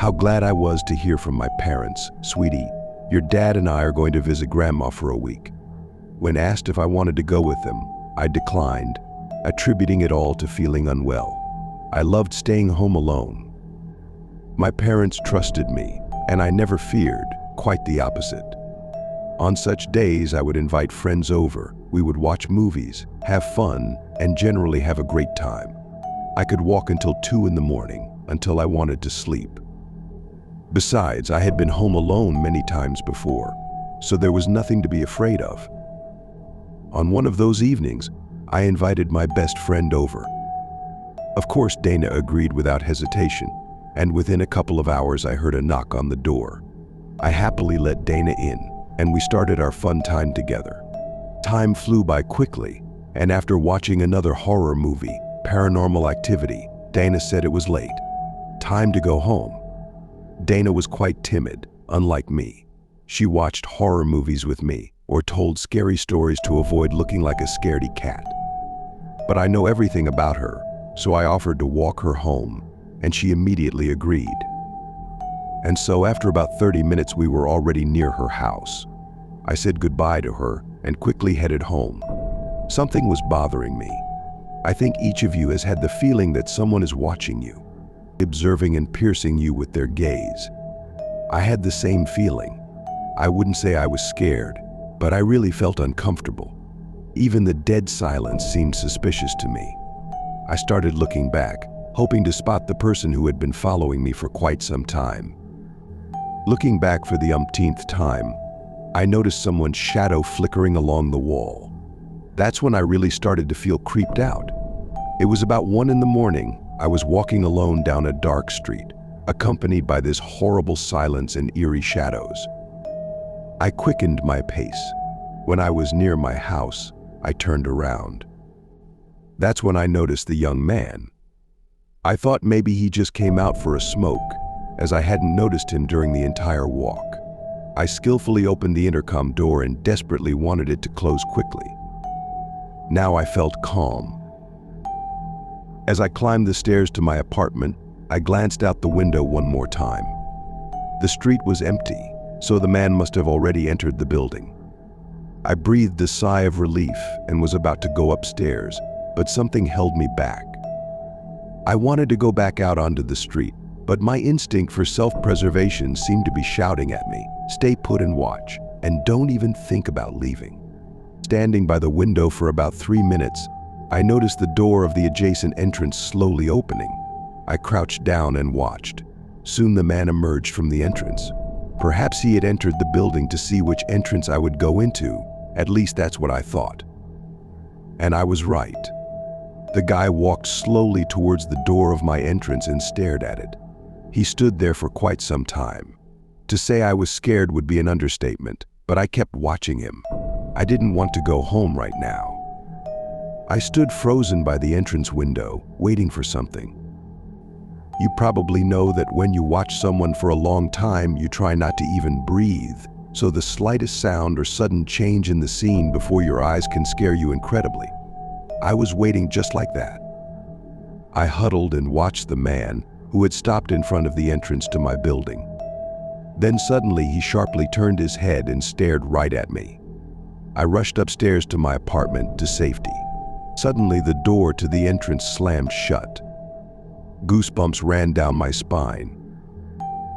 How glad I was to hear from my parents. "Sweetie, your dad and I are going to visit Grandma for a week." When asked if I wanted to go with them, I declined, attributing it all to feeling unwell. I loved staying home alone. My parents trusted me, and I never feared, quite the opposite. On such days, I would invite friends over, we would watch movies, have fun, and generally have a great time. I could walk until 2 in the morning, until I wanted to sleep. Besides, I had been home alone many times before, so there was nothing to be afraid of. On one of those evenings, I invited my best friend over. Of course, Dana agreed without hesitation, and within a couple of hours I heard a knock on the door. I happily let Dana in, and we started our fun time together. Time flew by quickly, and after watching another horror movie, Paranormal Activity, Dana said it was late. Time to go home. Dana was quite timid, unlike me. She watched horror movies with me, or told scary stories to avoid looking like a scaredy cat. But I know everything about her, so I offered to walk her home, and she immediately agreed. And so after about 30 minutes we were already near her house. I said goodbye to her and quickly headed home. Something was bothering me. I think each of you has had the feeling that someone is watching you, observing and piercing you with their gaze. I had the same feeling. I wouldn't say I was scared, but I really felt uncomfortable. Even the dead silence seemed suspicious to me. I started looking back, hoping to spot the person who had been following me for quite some time. Looking back for the umpteenth time, I noticed someone's shadow flickering along the wall. That's when I really started to feel creeped out. It was about 1 in the morning. I was walking alone down a dark street, accompanied by this horrible silence and eerie shadows. I quickened my pace. When I was near my house, I turned around. That's when I noticed the young man. I thought maybe he just came out for a smoke, as I hadn't noticed him during the entire walk. I skillfully opened the intercom door and desperately wanted it to close quickly. Now I felt calm. As I climbed the stairs to my apartment, I glanced out the window one more time. The street was empty, so the man must have already entered the building. I breathed a sigh of relief and was about to go upstairs, but something held me back. I wanted to go back out onto the street, but my instinct for self-preservation seemed to be shouting at me, "Stay put and watch, and don't even think about leaving." Standing by the window for about 3 minutes, I noticed the door of the adjacent entrance slowly opening. I crouched down and watched. Soon the man emerged from the entrance. Perhaps he had entered the building to see which entrance I would go into. At least that's what I thought. And I was right. The guy walked slowly towards the door of my entrance and stared at it. He stood there for quite some time. To say I was scared would be an understatement, but I kept watching him. I didn't want to go home right now. I stood frozen by the entrance window, waiting for something. You probably know that when you watch someone for a long time, you try not to even breathe, so the slightest sound or sudden change in the scene before your eyes can scare you incredibly. I was waiting just like that. I huddled and watched the man, who had stopped in front of the entrance to my building. Then suddenly he sharply turned his head and stared right at me. I rushed upstairs to my apartment to safety. Suddenly the door to the entrance slammed shut. Goosebumps ran down my spine.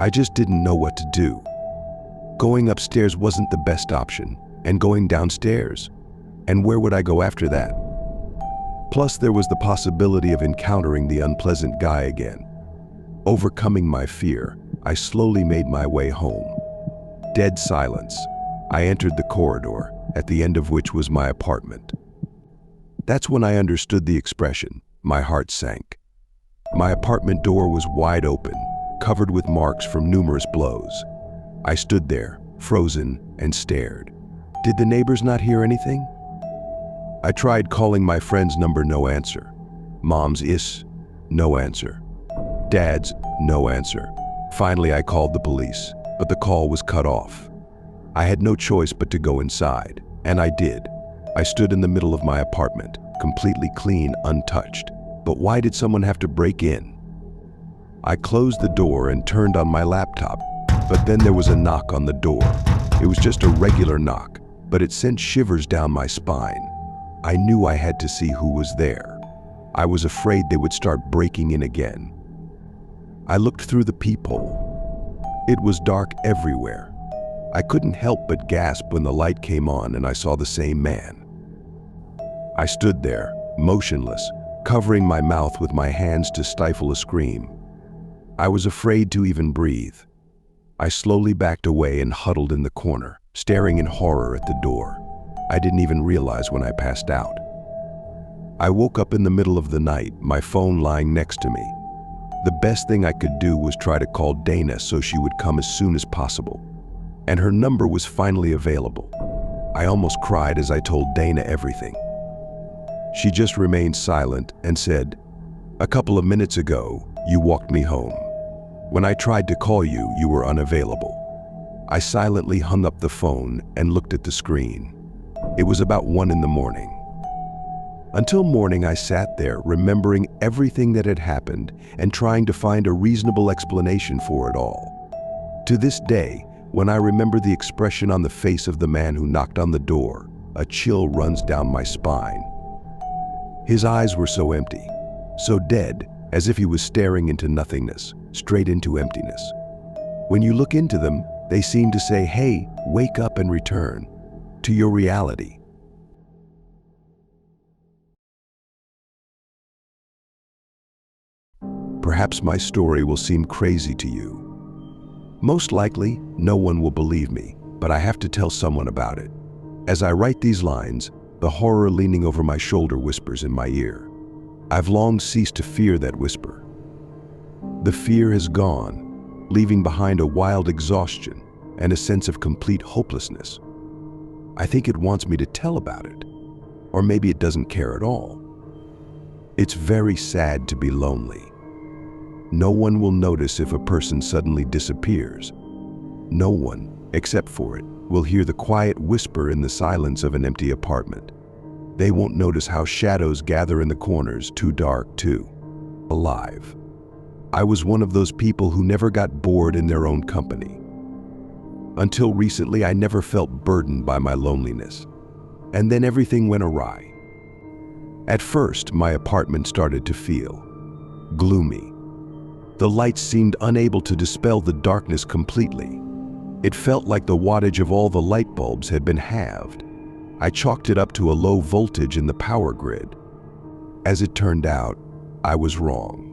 I just didn't know what to do. Going upstairs wasn't the best option, and going downstairs. And where would I go after that? Plus, there was the possibility of encountering the unpleasant guy again. Overcoming my fear, I slowly made my way home. Dead silence. I entered the corridor, at the end of which was my apartment. That's when I understood the expression. My heart sank. My apartment door was wide open, covered with marks from numerous blows. I stood there, frozen, and stared. Did the neighbors not hear anything? I tried calling my friend's number, no answer. Mom's, no answer. Dad's, no answer. Finally, I called the police, but the call was cut off. I had no choice but to go inside, and I did. I stood in the middle of my apartment, completely clean, untouched. But why did someone have to break in? I closed the door and turned on my laptop, but then there was a knock on the door. It was just a regular knock, but it sent shivers down my spine. I knew I had to see who was there. I was afraid they would start breaking in again. I looked through the peephole. It was dark everywhere. I couldn't help but gasp when the light came on and I saw the same man. I stood there, motionless, covering my mouth with my hands to stifle a scream. I was afraid to even breathe. I slowly backed away and huddled in the corner, staring in horror at the door. I didn't even realize when I passed out. I woke up in the middle of the night, my phone lying next to me. The best thing I could do was try to call Dana so she would come as soon as possible. And her number was finally available. I almost cried as I told Dana everything. She just remained silent and said, "A couple of minutes ago, you walked me home. When I tried to call you, you were unavailable." I silently hung up the phone and looked at the screen. It was about 1 in the morning. Until morning, I sat there, remembering everything that had happened and trying to find a reasonable explanation for it all. To this day, when I remember the expression on the face of the man who knocked on the door, a chill runs down my spine. His eyes were so empty, so dead, as if he was staring into nothingness, straight into emptiness. When you look into them, they seem to say, "Hey, wake up and return to your reality." Perhaps my story will seem crazy to you. Most likely, no one will believe me, but I have to tell someone about it. As I write these lines, the horror leaning over my shoulder whispers in my ear. I've long ceased to fear that whisper. The fear has gone, leaving behind a wild exhaustion and a sense of complete hopelessness. I think it wants me to tell about it, or maybe it doesn't care at all. It's very sad to be lonely. No one will notice if a person suddenly disappears. No one, except for it, will hear the quiet whisper in the silence of an empty apartment. They won't notice how shadows gather in the corners, too dark, too alive. I was one of those people who never got bored in their own company. Until recently, I never felt burdened by my loneliness. And then everything went awry. At first, my apartment started to feel gloomy. The lights seemed unable to dispel the darkness completely. It felt like the wattage of all the light bulbs had been halved. I chalked it up to a low voltage in the power grid. As it turned out, I was wrong.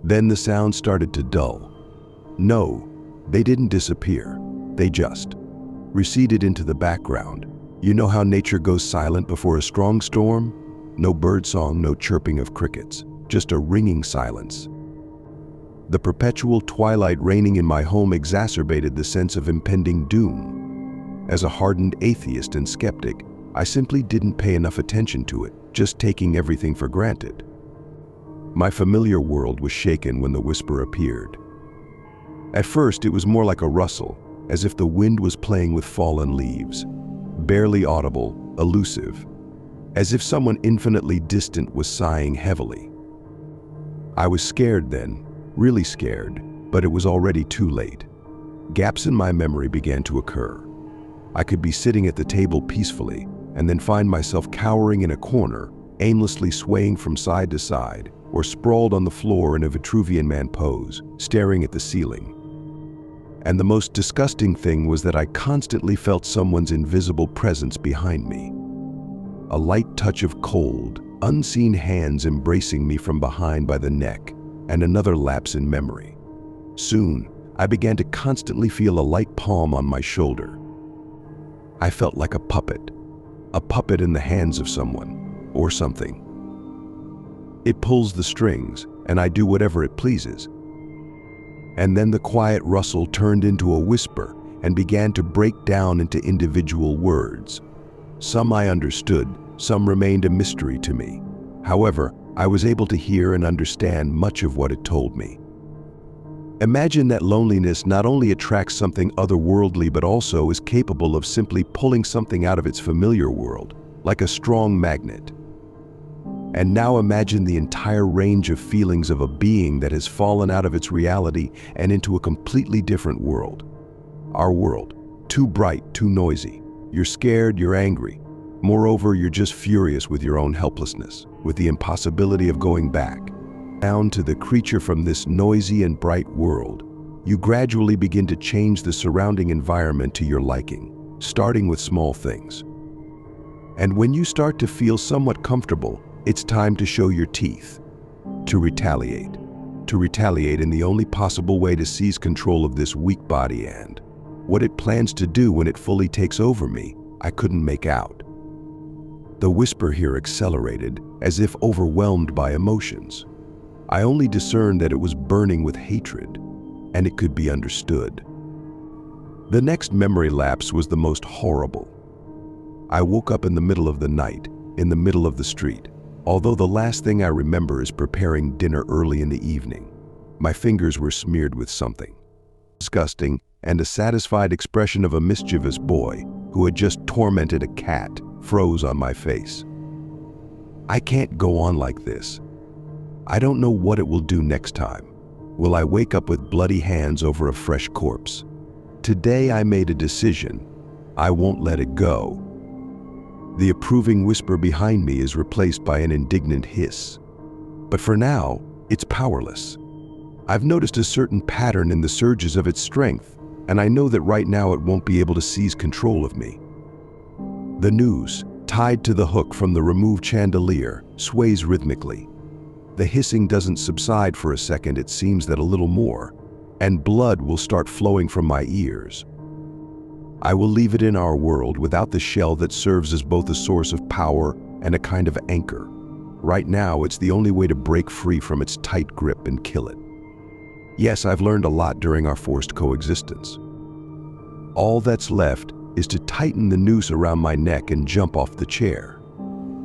Then the sound started to dull. No, they didn't disappear. They just receded into the background. You know how nature goes silent before a strong storm? No birdsong, no chirping of crickets, just a ringing silence. The perpetual twilight reigning in my home exacerbated the sense of impending doom. As a hardened atheist and skeptic, I simply didn't pay enough attention to it, just taking everything for granted. My familiar world was shaken when the whisper appeared. At first, it was more like a rustle, as if the wind was playing with fallen leaves. Barely audible, elusive, as if someone infinitely distant was sighing heavily. I was scared then, really scared, but it was already too late. Gaps in my memory began to occur. I could be sitting at the table peacefully and then find myself cowering in a corner, aimlessly swaying from side to side, or sprawled on the floor in a Vitruvian Man pose, staring at the ceiling. And the most disgusting thing was that I constantly felt someone's invisible presence behind me. A light touch of cold, unseen hands embracing me from behind by the neck, and another lapse in memory. Soon, I began to constantly feel a light palm on my shoulder. I felt like a puppet in the hands of someone, or something. It pulls the strings, and I do whatever it pleases. And then the quiet rustle turned into a whisper and began to break down into individual words. Some I understood, some remained a mystery to me. However, I was able to hear and understand much of what it told me. Imagine that loneliness not only attracts something otherworldly but also is capable of simply pulling something out of its familiar world, like a strong magnet. And now imagine the entire range of feelings of a being that has fallen out of its reality and into a completely different world. Our world, too bright, too noisy. You're scared, you're angry. Moreover, you're just furious with your own helplessness, with the impossibility of going back. Down to the creature from this noisy and bright world, you gradually begin to change the surrounding environment to your liking, starting with small things. And when you start to feel somewhat comfortable, it's time to show your teeth, to retaliate. To retaliate in the only possible way to seize control of this weak body, and what it plans to do when it fully takes over me, I couldn't make out. The whisper here accelerated, as if overwhelmed by emotions. I only discerned that it was burning with hatred, and it could be understood. The next memory lapse was the most horrible. I woke up in the middle of the night, in the middle of the street. Although the last thing I remember is preparing dinner early in the evening. My fingers were smeared with something disgusting, and a satisfied expression of a mischievous boy who had just tormented a cat froze on my face. I can't go on like this. I don't know what it will do next time. Will I wake up with bloody hands over a fresh corpse? Today I made a decision. I won't let it go. The approving whisper behind me is replaced by an indignant hiss. But for now, it's powerless. I've noticed a certain pattern in the surges of its strength, and I know that right now it won't be able to seize control of me. The noose, tied to the hook from the removed chandelier, sways rhythmically. The hissing doesn't subside for a second, it seems that a little more, and blood will start flowing from my ears. I will leave it in our world without the shell that serves as both a source of power and a kind of anchor. Right now, it's the only way to break free from its tight grip and kill it. Yes, I've learned a lot during our forced coexistence. All that's left is to tighten the noose around my neck and jump off the chair.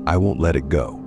I won't let it go.